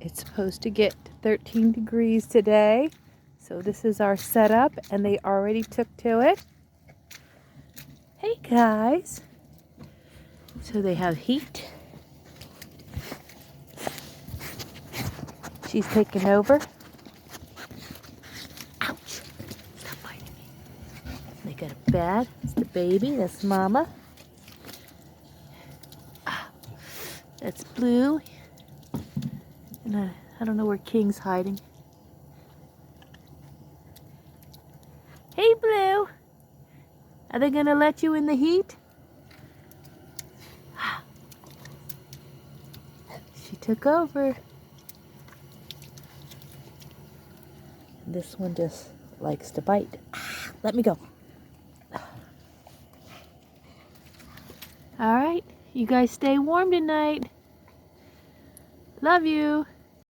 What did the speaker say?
It's supposed to get 13 degrees today. So this is our setup, and they already took to it. Hey guys. So they have heat. She's taking over. Ouch! Stop biting me. They got a bed. It's the baby. That's Mama. That's Blue. And I don't know where King's hiding. Hey, Blue. Are they gonna let you in the heat? She took over. This one just likes to bite. Let me go. All right, you guys stay warm tonight. Love you.